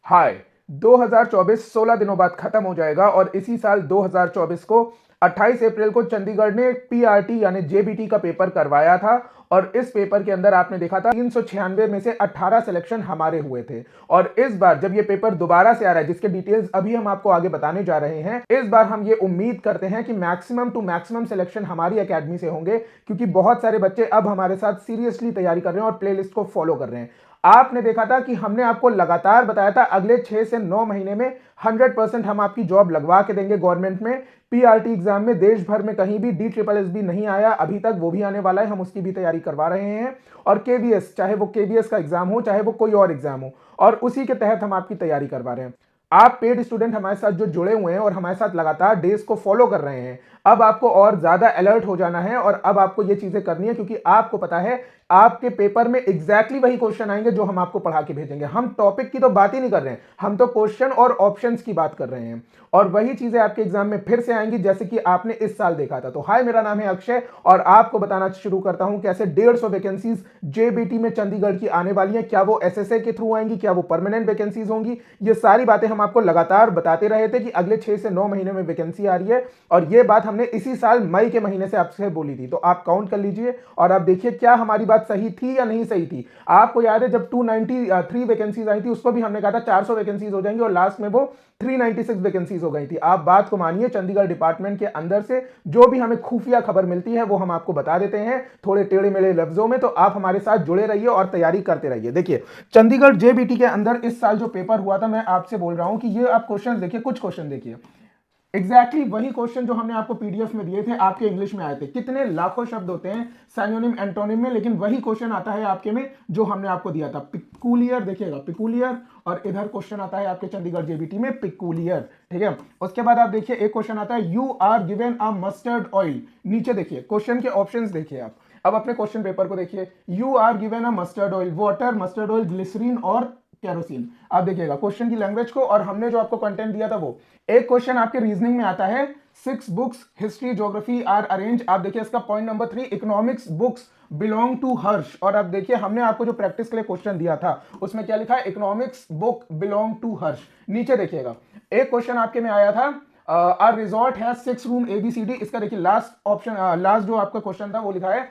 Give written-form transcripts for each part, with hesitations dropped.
हाय 2024 16 दिनों बाद खत्म हो जाएगा और इसी साल 2024 को 28 अप्रैल को चंडीगढ़ ने पीआरटी यानी जेबीटी का पेपर करवाया था। और इस पेपर के अंदर आपने देखा था 396 में से 18 सिलेक्शन हमारे हुए थे। और इस बार जब ये पेपर दोबारा से आ रहा है, जिसके डिटेल्स अभी हम आपको आगे बताने जा रहे हैं, इस बार हम ये उम्मीद करते हैं कि मैक्सिमम टू मैक्सिमम सिलेक्शन हमारी एकेडमी से होंगे, क्योंकि बहुत सारे बच्चे अब हमारे साथ सीरियसली तैयारी कर रहे हैं और प्लेलिस्ट को फॉलो कर रहे हैं। आपने देखा था कि हमने आपको लगातार बताया था अगले 6 से 9 महीने में 100% हम आपकी जॉब लगवा के देंगे गवर्नमेंट में। पीआरटी एग्जाम में देश भर में कहीं भी DSSS नहीं आया अभी तक, वो भी आने वाला है, हम उसकी भी तैयारी करवा रहे हैं। और केवीएस, चाहे वो केवीएस का एग्जाम हो चाहे वो कोई और एग्जाम हो, और उसी के तहत हम आपकी तैयारी करवा रहे हैं। आप पेड स्टूडेंट हमारे साथ जो जुड़े हुए हैं और हमारे साथ लगातार डेज को फॉलो कर रहे हैं, अब आपको और ज्यादा अलर्ट हो जाना है और अब आपको ये चीजें करनी है, क्योंकि आपको पता है आपके पेपर में एग्जैक्टली वही क्वेश्चन आएंगे जो हम आपको पढ़ा के भेजेंगे। हम टॉपिक की तो बात ही नहीं कर रहे हैं, हम तो क्वेश्चन और ऑप्शंस की बात कर रहे हैं, और वही चीजें आपके एग्जाम में फिर से आएंगी जैसे कि आपने इस साल देखा था। तो हाय, मेरा नाम है अक्षय और आपको बताना शुरू करता हूं कैसे 150 वैकेंसीज जेबीटी में चंडीगढ़ की आने वाली हैं। क्या वो एसएसए के थ्रू आएंगी, क्या वो परमानेंट वैकेंसीज होंगी, ये सारी बातें हम आपको लगातार बताते रहे थे कि अगले 6 से 9 महीने में वैकेंसी आ रही है। और ये बात हमने इसी साल मई के महीने से आपसे बोली थी। तो आप काउंट कर लीजिए और आप देखिए क्या हमारी बात सही थी या नहीं सही थी। आपको याद है जब 293 वैकेंसीज आई थी, उसको भी हमने कहा था 400 वैकेंसीज हो जाएंगी और लास्ट में वो 396 वैकेंसीज हो गई थी। आप बात को मानिए, चंडीगढ़ डिपार्टमेंट के अंदर से जो भी हमें खुफिया खबर मिलती है वो हम आपको बता देते हैं थोड़े टेढ़े मेढ़े लफ्जों में। तो आप हमारे साथ जुड़े रहिए और तैयारी करते रहिए। देखिए, चंडीगढ़ जेबीटी के अंदर इस साल जो पेपर हुआ था, मैं आपसे बोल रहा हूं कि ये आप क्वेश्चन देखिए, कुछ क्वेश्चन देखिए, वही क्वेश्चन जो हमने आपको पीडीएफ में दिए थे, आपके इंग्लिश में आए थे। कितने लाखों शब्द होते हैं सिनोनिम एंटोनिम में, लेकिन वही क्वेश्चन आता है आपके में जो हमने आपको दिया था। पिकुलियर, देखिएगा पिकुलियर, और इधर क्वेश्चन आता है आपके चंडीगढ़ जेबीटी में पिकुलियर, ठीक है। उसके बाद आप देखिए एक क्वेश्चन आता है, you are given a mustard oil. नीचे देखिए क्वेश्चन के ऑप्शंस देखिए आप। अब अपने क्वेश्चन पेपर को देखिए, you are given a mustard oil, water, mustard oil, glycerine और केरोसिन। आप देखिएगा क्वेश्चन की लैंग्वेज को, और हमने जो आपको कंटेंट दिया था वो। एक क्वेश्चन आपके रीजनिंग में आता है, 6 books history geography are arrange. आप देखिए इसका point number 3, economics books belong to Harsh. और अब देखिए हमने आपको जो प्रैक्टिस के लिए क्वेश्चन दिया था उसमें क्या लिखा है, इकोनॉमिक्स बुक बिलोंग टू हर्ष। नीचे देखिएगा एक क्वेश्चन आपके में आया था, आर रिजॉर्ट है 6 रूम ABCD। इसका देखिए लास्ट ऑप्शन, लास्ट जो आपका क्वेश्चन था वो लिखा है,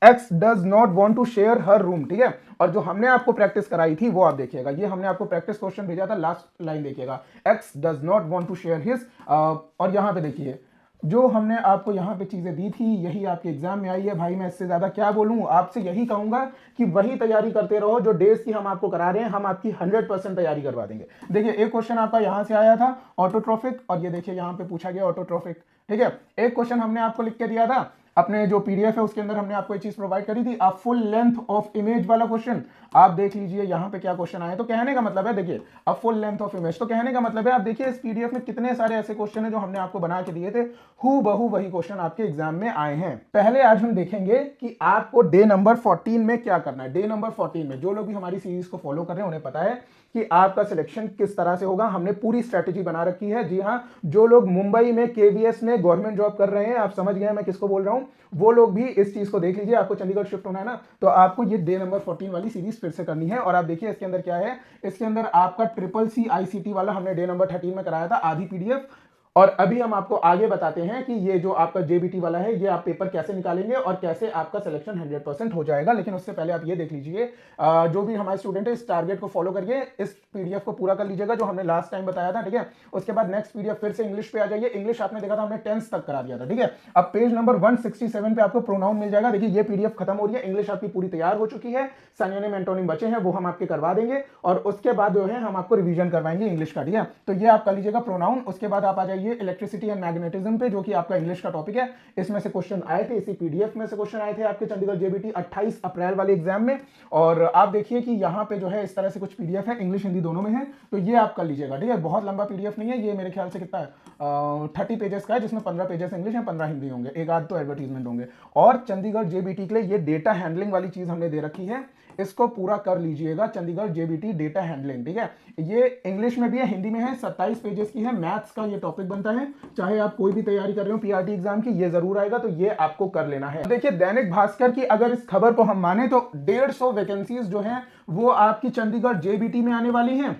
X does not want to share her room, ठीक है। और जो हमने आपको प्रैक्टिस कराई थी वो आप देखिएगा, ये हमने आपको प्रैक्टिस क्वेश्चन भेजा था, लास्ट लाइन देखिएगा, X does not want to share his. और यहां पे देखिए जो हमने आपको यहाँ पे चीजें दी थी यही आपके एग्जाम में आई है। भाई मैं इससे ज्यादा क्या बोलूं, आपसे यही कहूंगा कि वही तैयारी करते रहो जो डेज की हम आपको करा रहे हैं, हम आपकी 100% तैयारी करवा देंगे। देखिए एक क्वेश्चन आपका यहाँ से आया था, ऑटोट्रोफिक, और ये देखिए यहाँ पे पूछा गया ऑटोट्रोफिक, ठीक है। एक क्वेश्चन हमने आपको लिख के दिया था अपने जो पीडीएफ है उसके अंदर, हमने आपको एक चीज प्रोवाइड करी थी, अब फुल लेंथ ऑफ इमेज वाला क्वेश्चन। आप देख लीजिए यहाँ पे क्या क्वेश्चन आया। तो कहने का मतलब है, देखिए अब फुल लेंथ ऑफ इमेज, तो कहने का मतलब है आप देखिए इस पीडीएफ में कितने सारे ऐसे क्वेश्चन हैं जो हमने आपको बना के दिए थे, हूबहू वही क्वेश्चन आपके एग्जाम में आए हैं। पहले आज हम देखेंगे कि आपको डे नंबर 14 में क्या करना है। डे नंबर 14 में जो लोग भी हमारी सीरीज को फॉलो कर रहे हैं उन्हें पता है कि आपका सिलेक्शन किस तरह से होगा। हमने पूरी स्ट्रेटेजी बना रखी है। जी हाँ, जो लोग मुंबई में केवीएस में गवर्नमेंट जॉब कर रहे हैं, आप समझ गए मैं किसको बोल रहा हूं, वो लोग भी इस चीज को देख लीजिए। आपको चंडीगढ़ शिफ्ट होना है ना, तो आपको ये डे नंबर 14 वाली सीरीज फिर से करनी है। और आप देखिए इसके अंदर क्या है, इसके अंदर आपका CCC ICT वाला हमने डे नंबर 13 में कराया था, आधी पीडीएफ। और अभी हम आपको आगे बताते हैं कि ये जो आपका जेबीटी वाला है ये आप पेपर कैसे निकालेंगे और कैसे आपका सिलेक्शन 100% हो जाएगा। लेकिन उससे पहले आप ये देख लीजिए, जो भी हमारे स्टूडेंट है इस टारगेट को फॉलो करिए, इस पीडीएफ को पूरा कर लीजिएगा जो हमने लास्ट टाइम बताया था, ठीक है। उसके बाद नेक्स्ट पीडीएफ फिर से इंग्लिश पे आ जाइए। इंग्लिश आपने देखा था हमने 10th तक करा दिया था, ठीक है। अब पेज नंबर 167 पे आपको प्रोनाउन मिल जाएगा। देखिए ये पीडीएफ खत्म हो रही है, इंग्लिश आपकी पूरी तैयार हो चुकी है, सिनोनिम एंटोनिम बचे हैं वो हम आपके करवा देंगे, और उसके बाद जो है हम आपको रिवीजन करवाएंगे इंग्लिश का, ठीक है। तो ये आप कर लीजिएगा प्रोनाउन। उसके बाद आप आ जाइए इलेक्ट्रिसिटी एंड मैग्नेटिज्म पे, जो कि आपका इंग्लिश का टॉपिक है। इसमें से क्वेश्चन आए थे, इसी पीडीएफ में से क्वेश्चन आए थे आपके चंडीगढ़ जेबीटी 28 अप्रैल वाले एग्जाम में। और आप देखिए कि यहाँ पे जो है इस तरह से कुछ पीडीएफ है, इंग्लिश हिंदी दोनों में है, तो ये आप कर लीजिएगा, ठीक है। बहुत लंबा पीडीएफ नहीं है ये, मेरे ख्याल से कितना है 30 पेजेस का है, जिसमें 15 पेजेस इंग्लिश है, 15 हिंदी होंगे, एक आध तो एडवर्टीजमेंट होंगे। और चंडीगढ़ जेबीटी के लिए ये डेटा हैंडलिंग वाली चीज हमने दे रखी है, इसको पूरा कर लीजिएगा, चंडीगढ़ जेबीटी डेटा हैंडलिंग, ठीक है। ये इंग्लिश में भी है, हिंदी में है, 27 पेजेस की है, मैथ्स का ये टॉपिक बनता है। चाहे आप कोई भी तैयारी कर रहे हो पीआरटी एग्जाम की, ये जरूर आएगा, तो ये आपको कर लेना है। देखिए दैनिक भास्कर की अगर इस खबर को हम माने तो 150 वैकेंसीज जो है वो आपकी चंडीगढ़ जेबीटी में आने वाली हैं।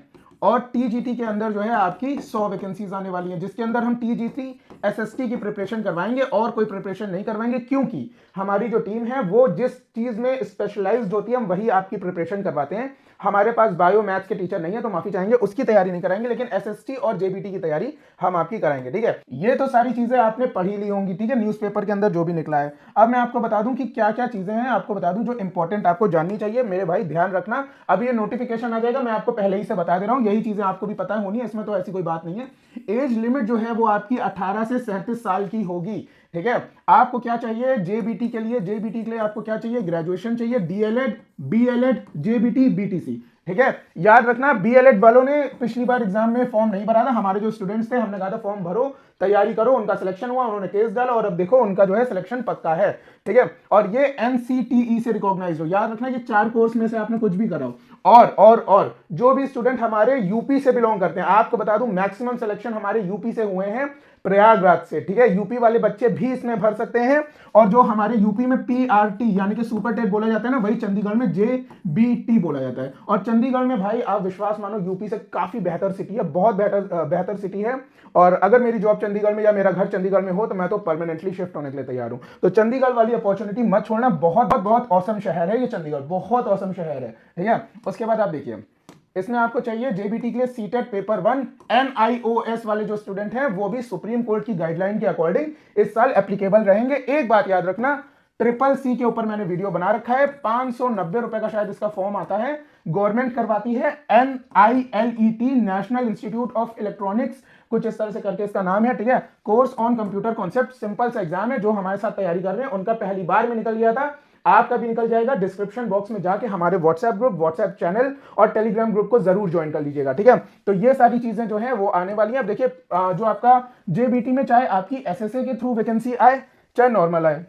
और टीजीटी के अंदर जो है आपकी 100 वैकेंसीज आने वाली हैं, जिसके अंदर हम टीजीटी एसएसटी की प्रिपरेशन करवाएंगे और कोई प्रिपरेशन नहीं करवाएंगे, क्योंकि हमारी जो टीम है वो जिस चीज में स्पेशलाइज्ड होती है हम वही आपकी प्रिपरेशन करवाते हैं। हमारे पास बायो मैथ्स के टीचर नहीं है तो माफी चाहेंगे, उसकी तैयारी नहीं कराएंगे, लेकिन एसएसटी और जेबीटी की तैयारी हम आपकी कराएंगे। ठीक है, ये तो सारी चीजें आपने पढ़ी ली होंगी, ठीक है, न्यूज़पेपर के अंदर जो भी निकला है। अब मैं आपको बता दूं कि क्या क्या चीजें हैं, आपको बता दूं जो इंपॉर्टेंट आपको जाननी चाहिए। मेरे भाई ध्यान रखना, अब ये नोटिफिकेशन आ जाएगा, मैं आपको पहले ही से बता दे रहा हूं, यही चीजें आपको भी पता होनी है, इसमें तो ऐसी कोई बात नहीं है। एज लिमिट जो है वो आपकी 18 से 37 साल की होगी। ठीक है, आपको क्या चाहिए जेबीटी के लिए, जेबीटी के लिए आपको क्या चाहिए, ग्रेजुएशन चाहिए, डीएलएड, बीएलएड, जेबीटी, बीटीसी। ठीक है, याद रखना बीएलएड वालों ने पिछली बार एग्जाम में फॉर्म नहीं भरा था, हमारे जो स्टूडेंट्स थे हमने कहा था फॉर्म भरो, तैयारी करो, उनका सिलेक्शन हुआ, उन्होंने केस डाला और अब देखो उनका जो है सिलेक्शन पक्का है। ठीक है, और ये एनसीटीई से रिकॉग्नाइज हो, याद रखना ये 4 कोर्स में से आपने कुछ भी करा हो। और जो भी स्टूडेंट हमारे यूपी से बिलोंग करते हैं, आपको बता दूं मैक्सिमम सिलेक्शन हमारे यूपी से हुए हैं, प्रयागराज से। ठीक है, यूपी वाले बच्चे भी इसमें भर सकते हैं, और जो हमारे यूपी में पीआरटी यानी कि सुपर टेट बोला जाता है ना, वही चंडीगढ़ में जेबीटी बोला जाता है। और चंडीगढ़ में भाई आप विश्वास मानो यूपी से काफी बेहतर सिटी है, बहुत बेहतर सिटी है। और अगर मेरी जॉब चंडीगढ़ में या मेरा घर चंडीगढ़ में हो तो मैं तो परमानेंटली शिफ्ट होने के लिए तैयार हूं। तो चंडीगढ़ वाली अपॉर्चुनिटी मत छोड़ना, बहुत बहुत औसम शहर है ये चंडीगढ़, बहुत औसम शहर है। ठीक है, उसके बाद आप देखिए इसमें आपको चाहिए जेबीटी के लिए सीटेट पेपर 1, एनआईओएस वाले जो स्टूडेंट हैं वो भी सुप्रीम कोर्ट की गाइडलाइन के अकॉर्डिंग इस साल एप्लीकेबल रहेंगे। एक बात याद रखना, ट्रिपल सी के ऊपर मैंने वीडियो बना रखा है, 590 रुपए का शायद इसका फॉर्म आता है, गवर्नमेंट करवाती है, NILET national institute of electronics, कुछ इस तरह से करके इसका नाम है। ठीक है, course on computer concept, simple सा एग्जाम है, जो हमारे साथ तैयारी कर रहे हैं उनका पहली बार में निकल गया था, आपका भी निकल जाएगा। डिस्क्रिप्शन बॉक्स में जाके हमारे व्हाट्सएप ग्रुप, व्हाट्सएप चैनल और टेलीग्राम ग्रुप को जरूर ज्वाइन कर लीजिएगा। ठीक है, तो ये सारी चीजें जो है वो आने वाली हैं। अब देखिए जो आपका जेबीटी में चाहे आपकी एसएसए के थ्रू वैकेंसी आए चाहे नॉर्मल आए,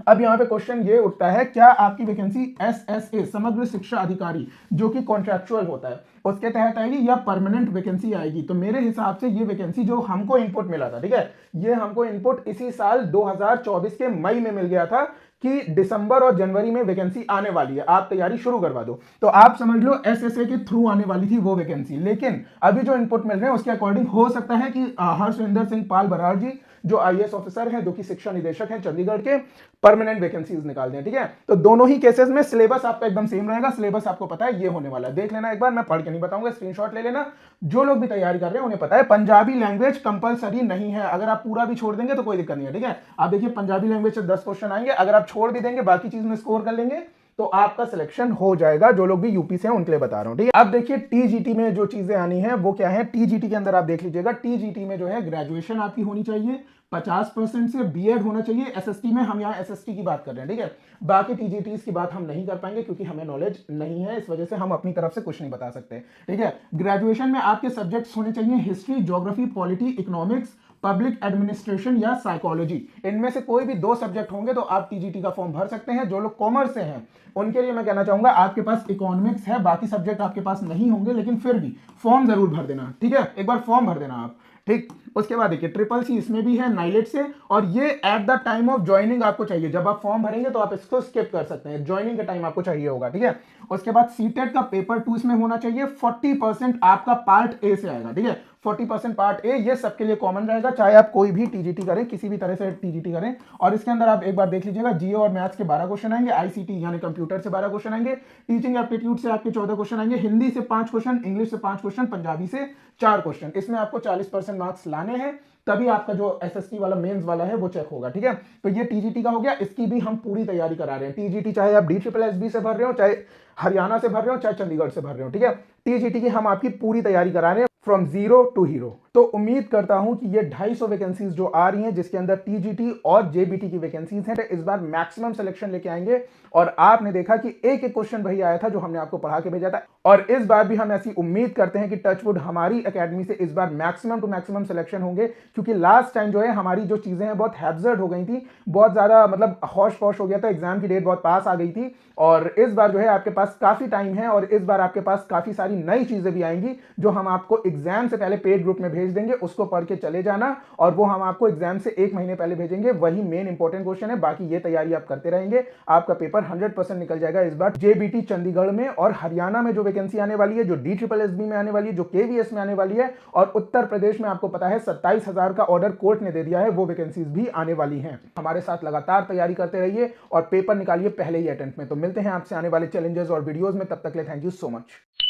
अब यहां पे क्वेश्चन ये उठता है, क्या आपकी वैकेंसी एसएसए समग्र शिक्षा अधिकारी जो कि कॉन्ट्रैक्चुअल होता है उसके तहत आएगी या परमानेंट वैकेंसी आएगी? तो मेरे हिसाब से ये वैकेंसी जो हमको इनपुट मिला था, ठीक है, ये हमको इनपुट इसी साल 2024 के मई में मिल गया था कि दिसंबर और जनवरी में वैकेंसी आने वाली है, आप तैयारी शुरू करवा दो। तो आप समझ लो एसएसए के थ्रू आने वाली थी वो वैकेंसी, लेकिन अभी जो इनपुट मिल रहे हैं उसके अकॉर्डिंग हो सकता है कि हर्षविंदर सिंह पाल बराड़ जी जो आईएएस ऑफिसर हैं, जो कि शिक्षा निदेशक हैं चंडीगढ़ के, परमानेंट वैकेंसीज निकाल दें। ठीक है, तो दोनों ही केसेस में सिलेबस आपका एकदम सेम रहेगा, सिलेबस आपको पता है ये होने वाला है, देख लेना एक बार, मैं पढ़ के नहीं बताऊंगा, स्क्रीनशॉट ले लेना। जो लोग भी तैयारी कर रहे हैं उन्हें पता है पंजाबी लैंग्वेज कंपलसरी नहीं है, अगर आप पूरा भी छोड़ देंगे तो कोई दिक्कत नहीं है। ठीक है, आप देखिए पंजाबी लैंग्वेज से 10 क्वेश्चन आएंगे, अगर आप छोड़ भी देंगे बाकी चीज में स्कोर कर लेंगे तो आपका सिलेक्शन हो जाएगा। जो लोग भी यूपी से हैं उनके लिए बता रहा हूं। ठीक है, अब देखिए टीजीटी में जो चीजें आनी है वो क्या है। टीजीटी के अंदर आप देख लीजिएगा, टीजीटी में जो है ग्रेजुएशन आपकी होनी चाहिए 50% से, बीएड होना चाहिए। एसएसटी में हम यहाँ एसएसटी की बात कर रहे हैं, ठीक है, बाकी टीजीटीज की बात हम नहीं कर पाएंगे क्योंकि हमें नॉलेज नहीं है, इस वजह से हम अपनी तरफ से कुछ नहीं बता सकते। ठीक है, ग्रेजुएशन में आपके सब्जेक्ट्स होने चाहिए history, geography, polity, economics, public administration या साइकोलॉजी, इनमें से कोई भी 2 सब्जेक्ट होंगे तो आप टीजीटी का फॉर्म भर सकते हैं। जो लोग कॉमर्स से हैं उनके लिए मैं कहना चाहूंगा आपके पास इकोनॉमिक्स है, बाकी सब्जेक्ट आपके पास नहीं होंगे, लेकिन फिर भी फॉर्म जरूर भर देना। ठीक है, एक बार फॉर्म भर देना आप। ठीक, उसके बाद देखिए ट्रिपल सी इसमें भी है नाइलेट से, और ये at the time of joining आपको चाहिए, जब आप फॉर्म भरेंगे तो आप इसको स्किप कर सकते हैं, ज्वाइनिंग के टाइम आपको चाहिए होगा। ठीक है, उसके बाद सीटेट का पेपर 2 इसमें होना चाहिए, 40% आपका पार्ट ए से आएगा। ठीक है, 40% पार्ट ए, ये सबके लिए कॉमन रहेगा, चाहे आप कोई भी टीजीटी करें, किसी भी तरह से टीजीटी करें। और इसके अंदर आप एक बार देख लीजिएगा, जीओ और मैथ्स के 12 क्वेश्चन आएंगे, आईसीटी यानी कंप्यूटर से 12 क्वेश्चन आएंगे, टीचिंग एप्टीट्यूड से आपके 14 क्वेश्चन आएंगे, हिंदी से 5 क्वेश्चन, इंग्लिश से 5 क्वेश्चन, पंजाबी से 4 क्वेश्चन। इसमें आपको 40% मार्क्स लाने हैं, तभी आपका जो एसएसटी वाला मेंस वाला है वो चेक होगा। ठीक है, तो ये टीजीटी का हो गया, इसकी भी हम पूरी तैयारी करा रहे हैं। टीजीटी चाहे आप DSSB से भर रहे हो, चाहे हरियाणा से भर रहे हो, चाहे चंडीगढ़ से भर रहे हो। ठीक है, टीजीटी की हम आपकी पूरी तैयारी करा रहे हैं फ्रॉम जीरो टू हीरो। तो उम्मीद करता हूं कि ये 250 वैकेंसीज जो आ रही हैं, जिसके अंदर टीजीटी और जेबीटी की वैकेंसीज हैं, इस बार मैक्सिमम सिलेक्शन लेके आएंगे। और आपने देखा कि एक एक क्वेश्चन वही आया था जो हमने आपको पढ़ा के भेजा था, और इस बार भी हम ऐसी उम्मीद करते हैं कि टचवुड हमारी एकेडमी से इस बार मैक्सिमम टू मैक्सिमम सिलेक्शन होंगे, क्योंकि लास्ट टाइम जो है हमारी जो चीजें हैं बहुत हैब्सर्ड हो गई थी, बहुत ज्यादा मतलब हौश पौश हो गया था, एग्जाम की डेट बहुत पास आ गई थी। और इस बार जो है आपके पास काफी टाइम है, और इस बार आपके पास काफी सारी नई चीजें भी आएंगी जो हम आपको एग्जाम से पहले पेड ग्रुप में भेज देंगे, उसको पढ़ के चले जाना और वो हम आपको एग्जाम से 1 महीने पहले भेजेंगे। वही मेन इंपॉर्टेंट क्वेश्चन है, बाकी ये तैयारी आप करते रहेंगे, आपका पेपर 100% निकल जाएगा इस बार जेबीटी चंडीगढ़ में। और हरियाणा में जो वैकेंसी आने वाली है, जो DSSB में आने वाली है, जो KVS में आने वाली है, और उत्तर प्रदेश में आपको पता है 27,000 का ऑर्डर कोर्ट ने दे दिया है, वो वैकेंसीज भी आने वाली हैं। हमारे साथ लगातार तैयारी करते रहिए और पेपर निकालिए पहले ही अटेम्प्ट में। तो मिलते हैं आपसे आने वाले चैलेंजेस और वीडियोस में, तब तक के लिए थैंक यू सो मच।